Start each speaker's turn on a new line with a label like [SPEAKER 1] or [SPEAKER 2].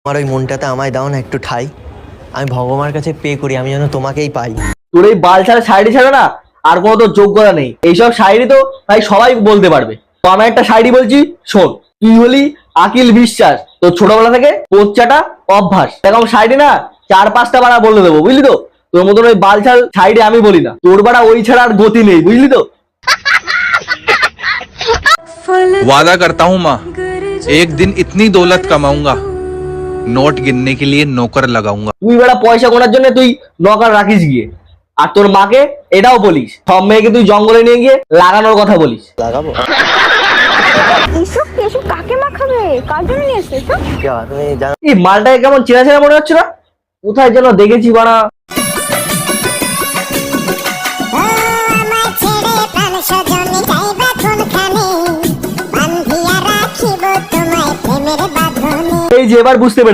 [SPEAKER 1] আমার ওই মনটাতে আমায় দাও না একটু ঠাই। আমি ভগবানের কাছে পে করি আমি যেন তোমাকেই পাই।
[SPEAKER 2] তোর এই বাল ছাড়া শাড়ি ছাড়া না আর কোনো তোর যোগ্যতা নেই। এইসব শাড়ি তো তাই সবাই বলতে পারবে। তো আমি একটা শাড়ি বলছি, শোন। তুই হলি আকিল বিশ্বাস, তোর ছোটবেলা থেকে পোচ্চাটা অভ্যাস। এরকম শাড়ি না 4-5টা বাড়া বলে দেবো, বুঝলি তো। তোর মতন ওই বাল ছাড় শাড়ি আমি বলি না, তোর বাড়া ওই ছাড়া আর গতি নেই, বুঝলি তো।
[SPEAKER 3] वादा करता हूँ माँ, एक दिन इतनी दौलत कमाऊंगा, नोट गिनने के लिए नौकर लगाऊंगा।
[SPEAKER 2] তুই বেড়া পয়সা গোনার জন্য তুই নকার রাখিস গিয়ে, আর তোর মাকে এটাও বলিস সব মেয়েকে তুই জঙ্গলে নিয়ে গিয়ে লাগানোর কথা বলিস।
[SPEAKER 1] লাগাবো
[SPEAKER 4] এসব এসব কাকে মাখাবে? কার জন্য নিয়ে এসছো এসব?
[SPEAKER 1] তুমি জানো
[SPEAKER 2] এই মালটাকে কেমন চেনা চেনা মনে হচ্ছে না, কোথায় যেন দেখেছি বাড়া। এই যে এবার বুঝতে পেরেছি।